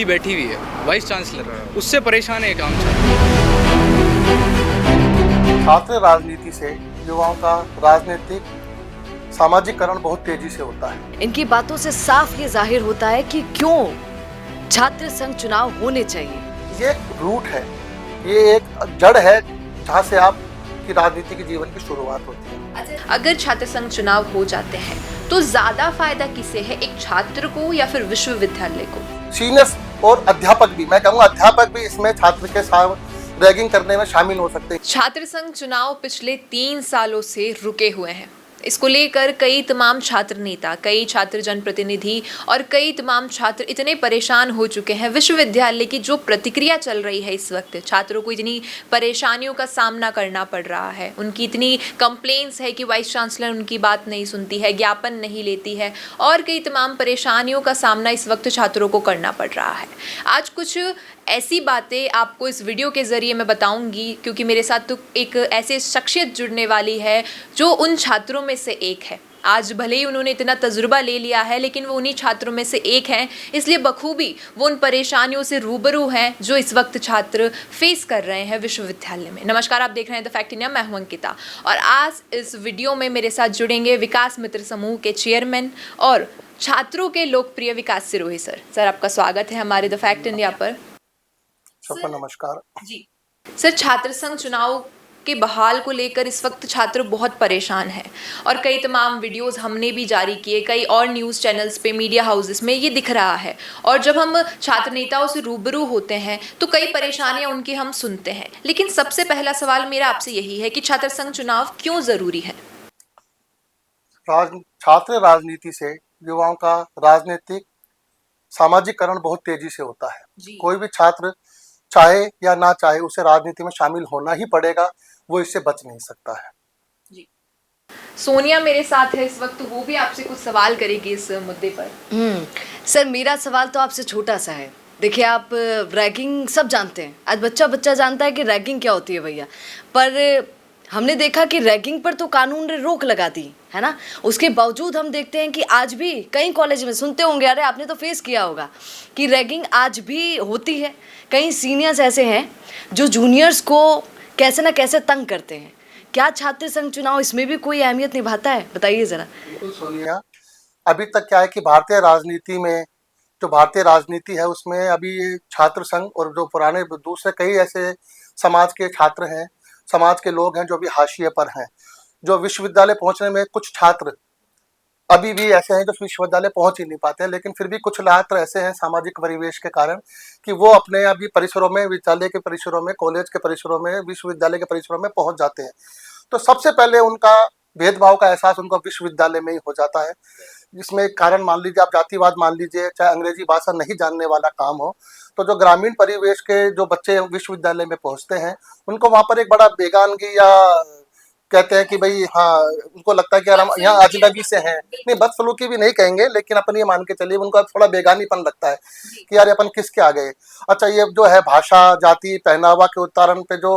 Lady बैठी हुई है, वाइस चांसलर, उससे परेशान है काम छात्र राजनीति से युवाओं का राजनीतिक सामाजिकरण बहुत तेजी से होता है। इनकी बातों से साफ ये जाहिर होता है कि क्यों छात्र संघ चुनाव होने चाहिए। ये एक रूट है, ये एक जड़ है जहाँ से आपकी राजनीति के जीवन की शुरुआत होती है। अगर छात्र संघ चुनाव हो जाते हैं तो ज्यादा फायदा किसे है, एक छात्र को या फिर विश्वविद्यालय को? सीनियर्स और अध्यापक भी, मैं कहूँगा अध्यापक भी इसमें छात्र के साथ रैगिंग करने में शामिल हो सकते हैं। छात्र संघ चुनाव पिछले 3 सालों से रुके हुए हैं। इसको लेकर कई तमाम छात्र नेता, कई छात्र जनप्रतिनिधि और कई तमाम छात्र इतने परेशान हो चुके हैं। विश्वविद्यालय की जो प्रतिक्रिया चल रही है इस वक्त, छात्रों को इतनी परेशानियों का सामना करना पड़ रहा है, उनकी इतनी कंप्लेंट्स है कि वाइस चांसलर उनकी बात नहीं सुनती है, ज्ञापन नहीं लेती है और कई तमाम परेशानियों का सामना इस वक्त छात्रों को करना पड़ रहा है। आज कुछ ऐसी बातें आपको इस वीडियो के ज़रिए मैं बताऊंगी, क्योंकि मेरे साथ तो एक ऐसे शख्सियत जुड़ने वाली है जो उन छात्रों में से एक है। आज भले ही उन्होंने इतना तजुर्बा ले लिया है, लेकिन वो उन्हीं छात्रों में से एक हैं, इसलिए बखूबी वो उन परेशानियों से रूबरू हैं जो इस वक्त छात्र फेस कर रहे हैं विश्वविद्यालय में। नमस्कार, आप देख रहे हैं द फैक्ट इंडिया, मैं हूं अंकिता और आज इस वीडियो में मेरे साथ जुड़ेंगे विकास मित्र समूह के चेयरमैन और छात्रों के लोकप्रिय विकास सिरोही सर। सर, आपका स्वागत है हमारे द फैक्ट इंडिया पर। सबको नमस्कार जी सर, छात्र संघ चुनाव के बहाल को लेकर इस वक्त छात्र बहुत परेशान हैं और कई तमाम वीडियोस हमने भी जारी किए, कई और न्यूज़ चैनल्स पे, मीडिया हाउसेस में ये दिख रहा है। और जब हम छात्र नेताओं से रूबरू होते हैं तो कई परेशानियां उनकी हम सुनते हैं, लेकिन सबसे पहला सवाल मेरा आपसे यही है कि छात्र संघ चुनाव क्यों ज़रूरी है? छात्र राजनीति से युवाओं का राजनीतिक सामाजिकरण बहुत तेजी से होता है। कोई भी छात्र चाहे या ना चाहे उसे राजनीति में शामिल होना ही पड़ेगा, वो इससे बच नहीं सकता है। जी, सोनिया मेरे साथ है इस वक्त, वो भी आपसे कुछ सवाल करेगी इस मुद्दे पर। सर, मेरा सवाल तो आपसे छोटा सा है। देखिए, आप रैगिंग सब जानते हैं, आज बच्चा बच्चा जानता है कि रैगिंग क्या होती है भैया, पर हमने देखा कि रैगिंग पर तो कानून ने रोक लगा दी है ना। उसके बावजूद हम देखते हैं कि आज भी कई कॉलेज में सुनते होंगे, अरे आपने तो फेस किया होगा कि रैगिंग आज भी होती है। कई सीनियर्स ऐसे हैं जो जूनियर्स को कैसे ना कैसे तंग करते हैं। क्या छात्र संघ चुनाव इसमें भी कोई अहमियत निभाता है? बताइए जरा। बिल्कुल सोनिया, अभी तक क्या है कि भारतीय राजनीति में, जो भारतीय राजनीति है उसमें अभी छात्र संघ और जो पुराने दूसरे कई ऐसे समाज के छात्र हैं, समाज के लोग हैं जो भी हाशिए पर हैं, जो विश्वविद्यालय पहुंचने में कुछ छात्र अभी भी ऐसे हैं जो विश्वविद्यालय पहुंच ही नहीं पाते हैं, लेकिन फिर भी कुछ छात्र ऐसे हैं सामाजिक परिवेश के कारण कि वो अपने अभी परिसरों में, विद्यालय के परिसरों में, कॉलेज के परिसरों में, विश्वविद्यालय के परिसरों में पहुंच जाते हैं। तो सबसे पहले उनका भेदभाव का एहसास उनको विश्वविद्यालय में ही हो जाता है, जिसमें कारण मान लीजिए आप जातिवाद मान लीजिए, चाहे अंग्रेजी भाषा नहीं जानने वाला काम हो। तो जो ग्रामीण परिवेश के जो बच्चे विश्वविद्यालय में पहुंचते हैं, उनको वहां पर एक बड़ा बेगानगी या कहते हैं कि भाई हाँ, उनको लगता है कि यार हम यहाँ अजनबी से हैं। नहीं, बदसलूकी भी नहीं कहेंगे, लेकिन अपन ये मान के चलिए उनको थोड़ा बेगानीपन लगता है कि यार अपन किसके आ गए। अच्छा, ये जो है भाषा, जाति, पहनावा के उच्चारण पे जो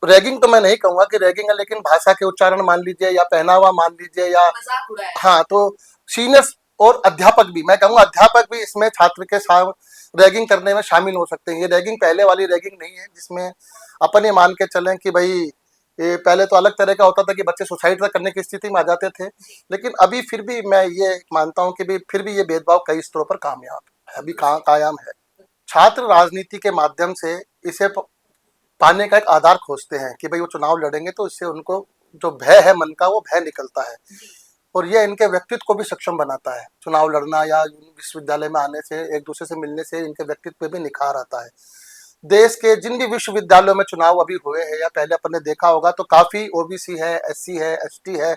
रैगिंग, तो मैं नहीं कहूंगा कि रैगिंग है, लेकिन भाषा के उच्चारण मान लीजिए या पहनावा मान लीजिए या हाँ, तो सीनियर्स और अध्यापक भी, मैं कहूँगा अध्यापक भी इसमें छात्र के साथ रैगिंग करने में शामिल हो सकते हैं। ये रैगिंग पहले वाली रैगिंग नहीं है जिसमें अपन ये मान के चलें कि भाई ये पहले तो अलग तरह का होता था कि बच्चे सुसाइड तक करने की स्थिति में आ जाते थे, लेकिन अभी फिर भी मैं ये मानता हूँ कि भी फिर भी ये भेदभाव कई स्तरों पर कामयाब है, अभी कायम है। छात्र राजनीति के माध्यम से इसे पाने का एक आधार खोजते हैं कि भाई वो चुनाव लड़ेंगे तो इससे उनको जो भय है मन का, वो भय निकलता है और यह इनके व्यक्तित्व को भी सक्षम बनाता है। चुनाव लड़ना या विश्वविद्यालय में आने से, एक दूसरे से मिलने से इनके व्यक्तित्व में भी निखार आता है। देश के जिन भी विश्वविद्यालयों में चुनाव अभी हुए हैं या पहले अपन ने देखा होगा, तो काफी ओबीसी है, एससी है, एसटी है,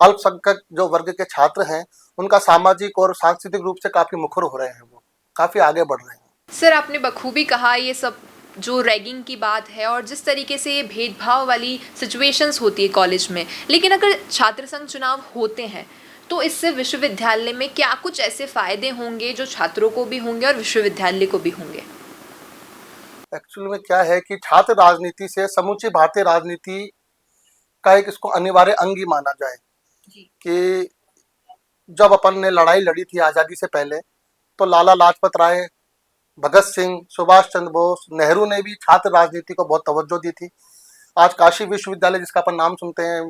अल्पसंख्यक जो वर्ग के छात्र हैं, उनका सामाजिक और सांस्कृतिक रूप से काफी मुखर हो रहे हैं, वो काफी आगे बढ़ रहे हैं। सर, आपने बखूबी कहा ये सब जो रैगिंग की बात है और जिस तरीके से ये भेदभाव वाली सिचुएशंस होती है कॉलेज में, लेकिन अगर छात्र संघ चुनाव होते हैं तो इससे विश्वविद्यालय में क्या कुछ ऐसे फायदे होंगे जो छात्रों को भी होंगे और विश्वविद्यालय को भी होंगे? एक्चुअली में क्या है कि छात्र राजनीति से समूची भारतीय राजनीति का एक इसको अनिवार्य अंग ही माना जाए कि जब अपन ने लड़ाई लड़ी थी आज़ादी से पहले, तो लाला लाजपत राय भगत सिंह, सुभाष चंद्र बोस, नेहरू ने भी छात्र राजनीति को बहुत तवज्जो दी थी। आज काशी विश्वविद्यालय जिसका अपन नाम सुनते हैं,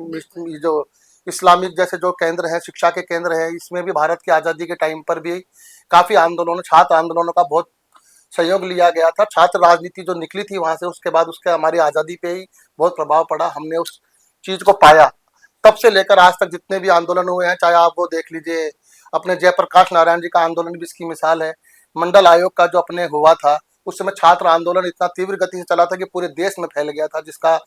ये जो इस्लामिक जैसे जो केंद्र है, शिक्षा के केंद्र है, इसमें भी भारत की आज़ादी के टाइम पर भी काफ़ी आंदोलनों, छात्र आंदोलनों का बहुत सहयोग लिया गया था। छात्र राजनीति जो निकली थी वहाँ से, उसके बाद उसके हमारी आज़ादी पे ही बहुत प्रभाव पड़ा। हमने उस चीज़ को पाया। तब से लेकर आज तक जितने भी आंदोलन हुए हैं, चाहे आप वो देख लीजिए, अपने जयप्रकाश नारायण जी का आंदोलन भी इसकी मिसाल है। मंडल आयोग का जो अपने हुआ था, उस समय छात्र आंदोलन इतना तीव्र गति से चला था कि पूरे देश में फैल गया था, जिसका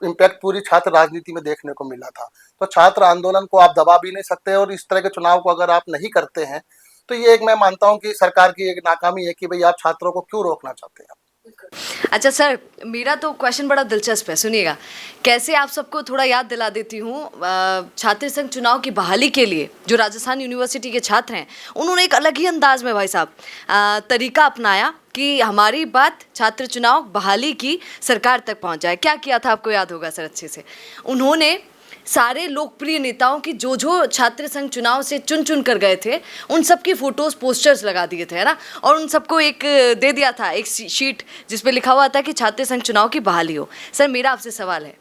इम्पैक्ट पूरी छात्र राजनीति में देखने को मिला था। तो छात्र आंदोलन को आप दबा भी नहीं सकते, और इस तरह के चुनाव को अगर आप नहीं करते हैं तो ये एक, मैं मानता हूं कि सरकार की एक नाकामी है कि भाई आप छात्रों को क्यों रोकना चाहते हैं। अच्छा सर, मेरा तो क्वेश्चन बड़ा दिलचस्प है, सुनिएगा। कैसे आप सबको थोड़ा याद दिला देती हूँ, छात्र संघ चुनाव की बहाली के लिए जो राजस्थान यूनिवर्सिटी के छात्र हैं, उन्होंने एक अलग ही अंदाज में भाई साहब तरीका अपनाया कि हमारी बात छात्र चुनाव बहाली की सरकार तक पहुँच जाए। क्या किया था आपको याद होगा सर अच्छे से। उन्होंने सारे लोकप्रिय नेताओं की जो जो छात्र संघ चुनाव से चुन चुन कर गए थे, उन सब की फोटोज, पोस्टर्स लगा दिए थे, है ना, और उन सबको एक दे दिया था, एक शीट जिस पे लिखा हुआ था कि छात्र संघ चुनाव की बहाली हो। सर मेरा आपसे सवाल है,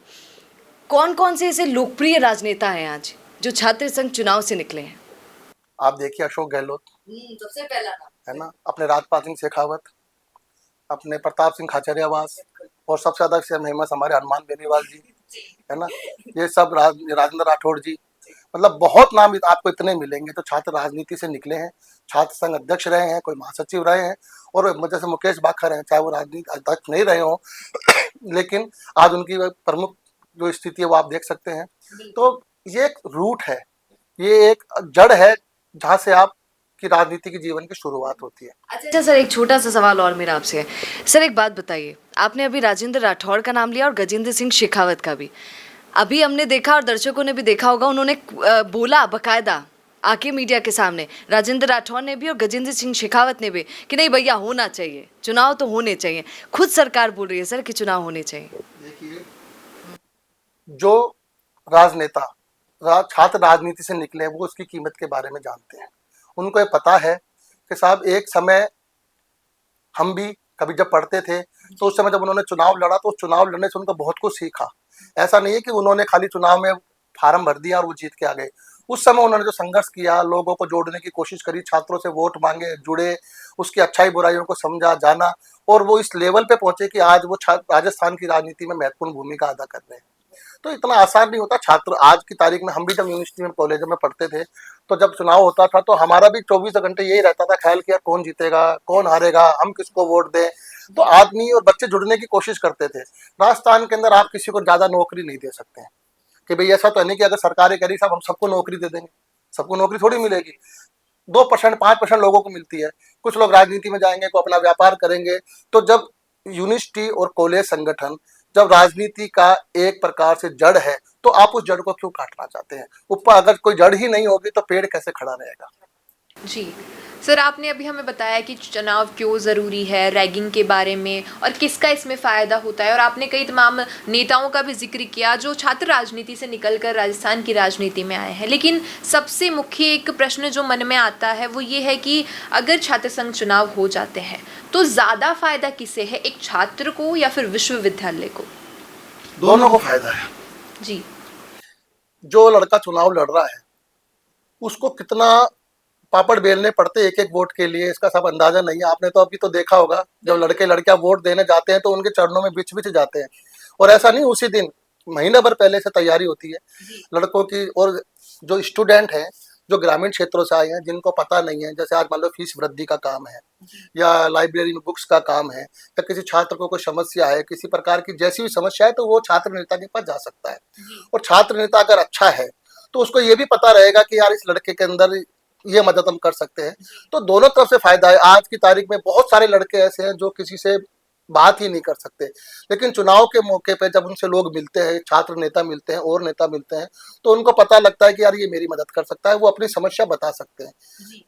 कौन कौन से ऐसे लोकप्रिय राजनेता हैं आज जो छात्र संघ चुनाव से निकले हैं? आप देखिए, अशोक गहलोत सबसे पहला नाम है ना, अपने राजपाल सिंह शेखावत, अपने प्रताप सिंह खाचरियावास, और सबसे ज्यादा फेमस हमारे हनुमान बेनीवाल जी, है ना, ये सब राजेंद्र राठौड़ जी, मतलब बहुत नाम आपको इतने मिलेंगे। तो छात्र राजनीति से निकले हैं, छात्र संघ अध्यक्ष रहे हैं, कोई महासचिव रहे हैं, और जैसे मुकेश बाखर हैं, चाहे वो राजनीति अध्यक्ष नहीं रहे हो लेकिन आज उनकी प्रमुख जो स्थिति है वो आप देख सकते हैं। तो ये एक रूट है, ये एक जड़ है जहाँ से आप की राजनीति की जीवन की शुरुआत होती है। अच्छा सर, एक छोटा सा सवाल और मेरा आपसे है। सर एक बात बताइए, आपने अभी राजेंद्र राठौड़ का नाम लिया और गजेंद्र सिंह शेखावत का भी। अभी हमने देखा और दर्शकों ने भी देखा होगा, उन्होंने बोला बकायदा आके मीडिया के सामने, राजेंद्र राठौड़ ने भी और गजेंद्र सिंह शेखावत ने भी, कि नहीं भैया होना चाहिए चुनाव, तो होने चाहिए। खुद सरकार बोल रही है सर कि चुनाव होने चाहिए। देखिए, जो राजनेता छात्र राजनीति से निकले हैं वो उसकी कीमत के बारे में जानते हैं। उनको ये पता है कि साहब एक समय हम भी कभी जब पढ़ते थे तो उस समय जब उन्होंने चुनाव लड़ा तो उस चुनाव लड़ने से उनको बहुत कुछ सीखा। ऐसा नहीं है कि उन्होंने खाली चुनाव में फार्म भर दिया और वो जीत के आ गए। उस समय उन्होंने जो संघर्ष किया, लोगों को जोड़ने की कोशिश करी, छात्रों से वोट मांगे, जुड़े, उसकी अच्छाई बुराइयों को समझा, जाना, और वो इस लेवल पे पहुंचे कि आज वो राजस्थान की राजनीति में महत्वपूर्ण भूमिका अदा कर रहे हैं। तो इतना आसान नहीं होता। छात्र आज की तारीख में, हम भी जब यूनिवर्सिटी में, कॉलेज में पढ़ते थे तो जब चुनाव होता था तो हमारा भी 24 घंटे यही रहता था ख्याल किया कौन जीतेगा, कौन हारेगा, हम किसको वोट दें। तो आदमी और बच्चे जुड़ने की कोशिश करते थे। राजस्थान के अंदर आप किसी को ज्यादा नौकरी नहीं दे सकते हैं कि भाई ऐसा तो नहीं कि अगर सरकारें करी साहब हम सबको नौकरी दे देंगे, सबको नौकरी थोड़ी मिलेगी। 2% 5% लोगों को मिलती है। कुछ लोग राजनीति में जाएंगे, को अपना व्यापार करेंगे। तो जब यूनिवर्सिटी और कॉलेज संगठन जब राजनीति का एक प्रकार से जड़ है तो आप उस जड़ को क्यों काटना चाहते हैं? ऊपर अगर कोई जड़ ही नहीं होगी तो पेड़ कैसे खड़ा रहेगा? जी सर, आपने अभी हमें बताया कि चुनाव क्यों ज़रूरी है, रैगिंग के बारे में और किसका इसमें फ़ायदा होता है, और आपने कई तमाम नेताओं का भी जिक्र किया जो छात्र राजनीति से निकलकर राजस्थान की राजनीति में आए हैं। लेकिन सबसे मुख्य एक प्रश्न जो मन में आता है वो ये है कि अगर छात्र संघ चुनाव हो जाते हैं तो ज़्यादा फ़ायदा किसे है, एक छात्र को या फिर विश्वविद्यालय को? दोनों को फायदा है जी। जो लड़का चुनाव लड़ रहा है उसको कितना पापड़ बेलने पड़ते एक एक वोट के लिए, इसका सब अंदाजा नहीं है। आपने तो अभी तो देखा होगा जब लड़के लड़कियां वोट देने जाते हैं तो उनके चरणों में बिछ बिछ जाते हैं। और ऐसा नहीं उसी दिन, महीना भर पहले से तैयारी होती है लड़कों की। और जो स्टूडेंट हैं जो ग्रामीण क्षेत्रों से आए हैं, जिनको पता नहीं है, जैसे आज मान लो फीस वृद्धि का काम है या लाइब्रेरी में बुक्स का काम है, या किसी छात्र को कोई समस्या है, किसी प्रकार की जैसी भी समस्या है, तो वो छात्र नेता के पास जा सकता है। और छात्र नेता अगर अच्छा है तो उसको ये भी पता रहेगा कि यार इस लड़के के अंदर ये मदद हम कर सकते हैं। तो दोनों तरफ से फायदा है। आज की तारीख में बहुत सारे लड़के ऐसे हैं जो किसी से बात ही नहीं कर सकते, लेकिन चुनाव के मौके पे जब उनसे लोग मिलते हैं, छात्र नेता मिलते हैं और नेता मिलते हैं, तो उनको पता लगता है कि यार ये मेरी मदद कर सकता है, वो अपनी समस्या बता सकते हैं।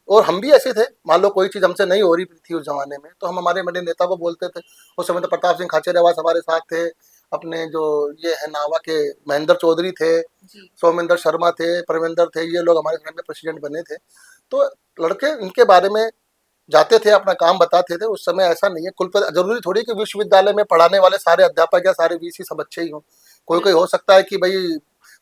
और हम भी ऐसे थे, मान लो कोई चीज हमसे नहीं हो रही थी उस जमाने में तो हम हमारे बड़े नेता को बोलते थे। उस समय तो प्रताप सिंह खाचरियावास हमारे साथ थे, अपने जो ये है नावा के महेंद्र चौधरी थे, सौमेंद्र शर्मा थे, परमेंद्र थे, ये लोग हमारे समय में प्रेसिडेंट बने थे। तो लड़के इनके बारे में जाते थे, अपना काम बताते थे। उस समय ऐसा नहीं है, कुलपति जरूरी थोड़ी कि विश्वविद्यालय में पढ़ाने वाले सारे अध्यापक या सारे वीसी सब अच्छे ही हों। कोई कोई हो सकता है कि भाई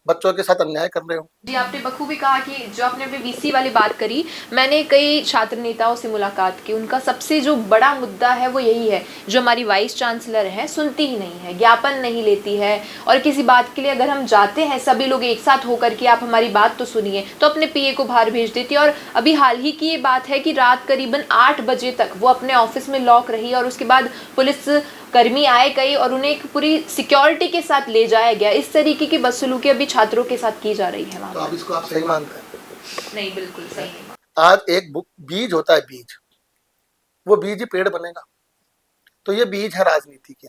बच्चों के साथ अन्याय कर रहे हो। जी, आपने बखूबी कहा कि जो आपने अपने वीसी वाली बात करी, मैंने कई छात्र नेताओं से मुलाकात की, उनका सबसे जो बड़ा मुद्दा है वो यही है, जो हमारी वाइस चांसलर है सुनती ही नहीं है, ज्ञापन नहीं लेती है, और किसी बात के लिए अगर हम जाते हैं सभी लोग एक साथ होकर कि आप हमारी बात तो सुनिए, तो अपने पीए को बाहर भेज देती है। और अभी हाल ही की ये बात है कि रात करीबन 8 बजे तक वो अपने ऑफिस में लॉक रही और उसके बाद पुलिस कर्मी आए गए और उन्हें एक पूरी सिक्योरिटी के साथ ले जाया गया। इस तरीके की बदसलूकी अभी छात्रों के साथ की जा रही है वहाँ तो अब इसको आप सही मानते हैं? नहीं, बिल्कुल सही नहीं। आज एक बीज होता है, बीज, वो बीज ही पेड़ बनेगा। तो ये बीज है राजनीति के।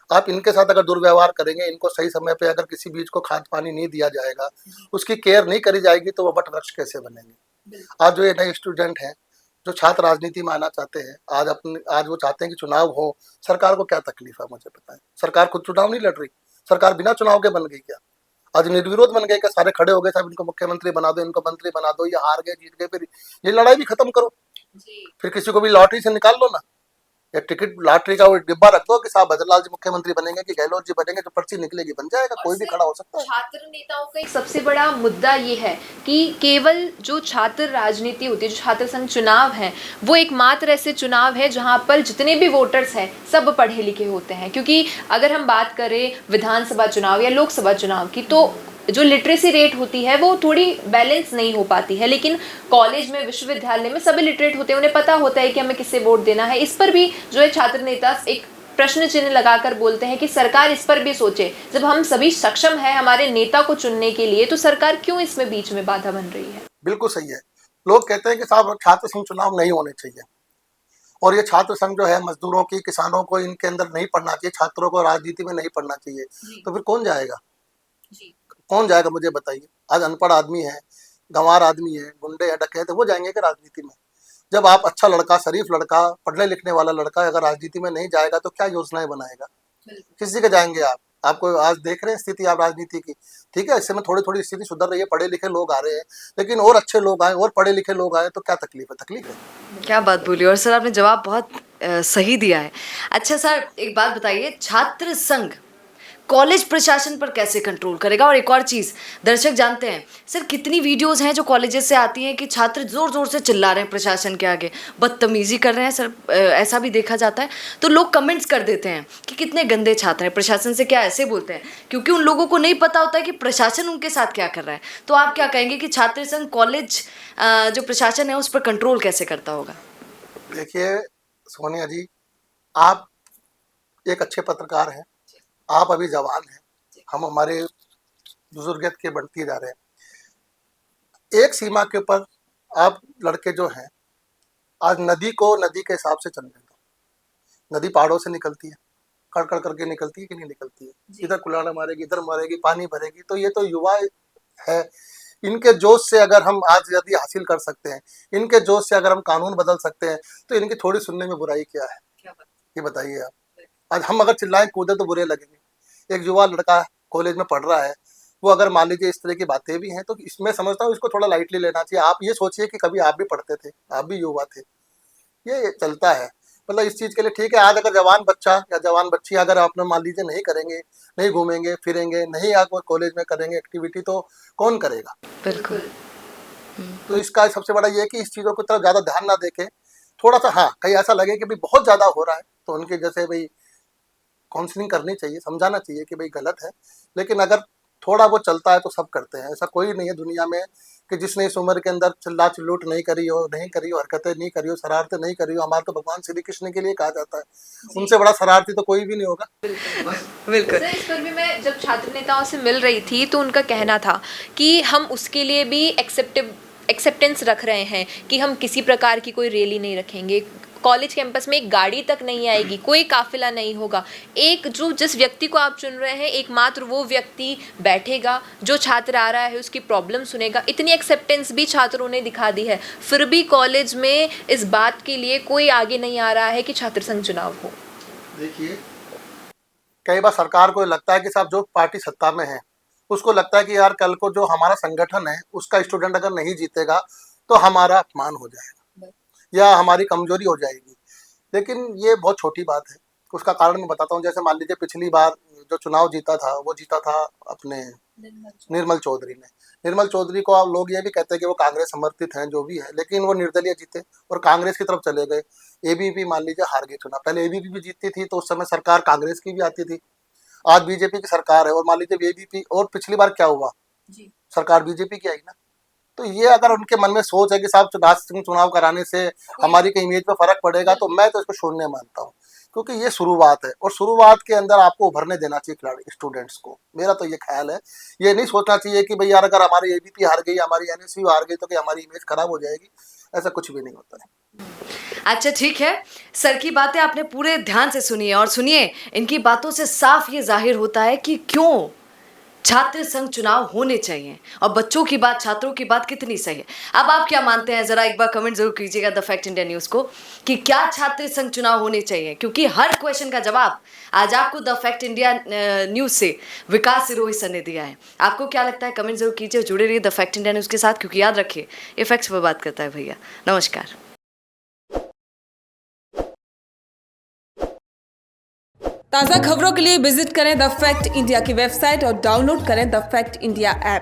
आप इनके साथ अगर दुर्व्यवहार करेंगे, इनको सही समय पे अगर किसी बीज को खाद पानी नहीं दिया जाएगा, उसकी केयर नहीं करी जाएगी, तो वो वट वृक्ष कैसे बनेंगे। आज जो ये नए स्टूडेंट हैं, जो छात्र राजनीति में आना चाहते हैं, आज वो चाहते हैं कि चुनाव हो। सरकार को क्या तकलीफ है मुझे पता है। सरकार खुद चुनाव नहीं लड़ रही, सरकार बिना चुनाव के बन गई क्या? आज निर्विरोध बन गए क्या? सारे खड़े हो गए, साहब इनको मुख्यमंत्री बना दो, इनको मंत्री बना दो, ये हार गए जीत गए, फिर ये लड़ाई भी खत्म करो। फिर किसी को भी लॉटरी से निकाल लो ना, एक टिकट लॉटरी का वो डिब्बा रख दो कि साहब भजनलाल जी मुख्यमंत्री बनेंगे कि गहलोत जी बनेंगे, जो पर्ची निकलेगी बन जाएगा, कोई भी खड़ा हो सकता है। छात्र नेताओं का एक सबसे बड़ा मुद्दा ये है कि केवल जो छात्र राजनीति होती है, जो छात्र संघ चुनाव है, वो एकमात्र ऐसे चुनाव है जहां पर जितने भी वोटर्स हैं सब पढ़े लिखे होते हैं। क्योंकि अगर हम बात करें विधानसभा चुनाव या लोकसभा चुनाव की, तो जो लिटरेसी रेट होती है वो थोड़ी बैलेंस नहीं हो पाती है, लेकिन कॉलेज में, विश्वविद्यालय में सभी लिटरेट होते हैं, उन्हें पता होता है कि हमें किससे वोट देना है। इस पर भी जो है छात्र नेता एक प्रश्न चिन्ह लगाकर बोलते हैं कि सरकार इस पर भी सोचे। जब हम सभी सक्षम है हमारे नेता को चुनने के लिए, तो सरकार क्यों इसमें बीच में बाधा बन रही है? बिल्कुल सही है। लोग कहते हैं कि साहब छात्र संघ चुनाव नहीं होने चाहिए, और ये छात्र संघ जो है मजदूरों की, किसानों को इनके अंदर नहीं पढ़ना चाहिए, छात्रों को राजनीति में नहीं पढ़ना चाहिए। तो फिर कौन जाएगा? कौन जाएगा मुझे बताइए। आज अनपढ़ आदमी है, गंवार आदमी है, गुंडे हैं, डकैत है, वो जाएंगे कि राजनीति में? जब आप अच्छा लड़का, शरीफ लड़का, पढ़ने लिखने वाला लड़का अगर राजनीति में नहीं जाएगा तो क्या योजनाएं बनाएगा? किसी के जाएंगे आप? आपको आज देख रहे हैं स्थिति आप राजनीति की, ठीक है, इस समय थोड़ी थोड़ी स्थिति सुधर रही है, पढ़े लिखे लोग आ रहे हैं, लेकिन और अच्छे लोग आए और पढ़े लिखे लोग आए तो क्या तकलीफ है? तकलीफ है। क्या बात बोली, और सर आपने जवाब बहुत सही दिया है। अच्छा सर, एक बात बताइए, छात्र संघ कॉलेज प्रशासन पर कैसे कंट्रोल करेगा? और एक और चीज़, दर्शक जानते हैं सर कितनी वीडियोस हैं जो कॉलेजेस से आती हैं कि छात्र ज़ोर ज़ोर से चिल्ला रहे हैं प्रशासन के आगे, बदतमीज़ी कर रहे हैं सर, ऐसा भी देखा जाता है। तो लोग कमेंट्स कर देते हैं कि कितने गंदे छात्र हैं, प्रशासन से क्या ऐसे बोलते हैं, क्योंकि उन लोगों को नहीं पता होता है कि प्रशासन उनके साथ क्या कर रहा है। तो आप क्या कहेंगे कि छात्र संघ कॉलेज जो प्रशासन है उस पर कंट्रोल कैसे करता होगा? देखिए सोनिया जी, आप एक अच्छे पत्रकार हैं, आप अभी जवान हैं, हम हमारे बुजुर्गियत के बढ़ती जा रहे हैं। एक सीमा के ऊपर आप लड़के जो हैं, आज नदी को नदी के हिसाब से चलने दो। नदी पहाड़ों से निकलती है, कड़ कड़ करके निकलती है कि नहीं निकलती है? इधर कुल्हाड़ा मारेगी, इधर मारेगी, पानी भरेगी। तो ये तो युवा है, इनके जोश से अगर हम आज यदि हासिल कर सकते हैं, इनके जोश से अगर हम कानून बदल सकते हैं, तो इनकी थोड़ी सुनने में बुराई क्या है? ये बताइए आप। आज हम अगर चिल्लाएं कूदे तो बुरे लगेंगे। एक युवा लड़का कॉलेज में पढ़ रहा है, वो अगर मान लीजिए इस तरह की बातें भी हैं, तो इसमें समझता हूँ इसको थोड़ा लाइटली लेना चाहिए। आप ये सोचिए कि कभी आप भी पढ़ते थे, आप भी युवा थे, ये चलता है। मतलब इस चीज़ के लिए ठीक है, आज अगर जवान बच्चा या जवान बच्ची अगर आपने मान लीजिए नहीं करेंगे, नहीं घूमेंगे फिरेंगे, नहीं आप कॉलेज में करेंगे एक्टिविटी, तो कौन करेगा? बिल्कुल। तो इसका सबसे बड़ा ये है कि इस चीज़ों की तरफ ज़्यादा ध्यान ना देके, थोड़ा सा, हाँ कहीं ऐसा लगे कि भाई बहुत ज़्यादा हो रहा है, तो उनके जैसे भाई काउंसलिंग करनी चाहिए, समझाना चाहिए कि भाई गलत है। लेकिन अगर थोड़ा वो चलता है तो सब करते हैं। ऐसा कोई नहीं है दुनिया में कि जिसने इस उम्र के अंदर चिल्ला चिल्लूट नहीं करी हो, हरकतें नहीं करी हो, शरारतें नहीं करी हो। हमारे तो भगवान श्री कृष्ण के लिए कहा जाता है, उनसे बड़ा शरारती तो कोई भी नहीं होगा। बिल्कुल। सर, इस पर भी मैं जब छात्र नेताओं से मिल रही थी तो उनका कहना था कि हम उसके लिए भी एक्सेप्टेंस रख रहे हैं कि हम किसी प्रकार की कोई रैली नहीं रखेंगे, कॉलेज कैंपस में एक गाड़ी तक नहीं आएगी, कोई काफिला नहीं होगा, एक जो जिस व्यक्ति को आप चुन रहे हैं एकमात्र वो व्यक्ति बैठेगा, जो छात्र आ रहा है उसकी प्रॉब्लम सुनेगा। इतनी एक्सेप्टेंस भी छात्रों ने दिखा दी है, फिर भी कॉलेज में इस बात के लिए कोई आगे नहीं आ रहा है कि छात्र संघ चुनाव हो। देखिए, कई बार सरकार को लगता है कि साहब जो पार्टी सत्ता में है उसको लगता है कि यार कल को जो हमारा संगठन है उसका स्टूडेंट अगर नहीं जीतेगा तो हमारा अपमान हो जाएगा। या हमारी कमजोरी हो जाएगी। लेकिन ये बहुत छोटी बात है। उसका कारण मैं बताता हूँ। जैसे मान लीजिए पिछली बार जो चुनाव जीता था वो जीता था अपने निर्मल चौधरी ने। निर्मल चौधरी को आप लोग ये भी कहते हैं कि वो कांग्रेस समर्थित हैं, जो भी है, लेकिन वो निर्दलीय जीते और कांग्रेस की तरफ चले गए। एबीपी मान लीजिए हार गई चुनाव। पहले एबीपी भी जीतती थी तो उस समय सरकार कांग्रेस की भी आती थी। आज बीजेपी की सरकार है और मान लीजिए एबीपी, और पिछली बार क्या हुआ, सरकार बीजेपी की आई ना। तो ये अगर उनके मन में सोच है कि साहब राष्ट्रीय चुनाव कराने से हमारी कहीं इमेज पे फर्क पड़ेगा, तो मैं तो इसको शून्य मानता हूँ, क्योंकि ये शुरुआत है और शुरुआत के अंदर आपको उभरने देना चाहिए खिलाड़ी स्टूडेंट्स को। मेरा तो ये ख्याल है। ये नहीं सोचना चाहिए कि भाई यार अगर हमारी एबीपी हार गई, हमारी एनएसयू हार गई तो कि हमारी इमेज खराब हो जाएगी। ऐसा कुछ भी नहीं होता है। अच्छा ठीक है, सर की बातें आपने पूरे ध्यान से सुनी है और सुनिए, इनकी बातों से साफ ये जाहिर होता है कि क्यों छात्र संघ चुनाव होने चाहिए और बच्चों की बात, छात्रों की बात कितनी सही है। अब आप क्या मानते हैं, जरा एक बार कमेंट जरूर कीजिएगा द फैक्ट इंडिया न्यूज को कि क्या छात्र संघ चुनाव होने चाहिए, क्योंकि हर क्वेश्चन का जवाब आज आपको द फैक्ट इंडिया न्यूज से विकास सिरोही सर ने दिया है। आपको क्या लगता है, कमेंट जरूर कीजिए, जुड़े रहिए द फैक्ट इंडिया न्यूज के साथ, क्योंकि याद रखिए ये फैक्ट्स पर बात करता है भैया। नमस्कार। ताज़ा खबरों के लिए विजिट करें द फैक्ट इंडिया की वेबसाइट और डाउनलोड करें द फैक्ट इंडिया ऐप।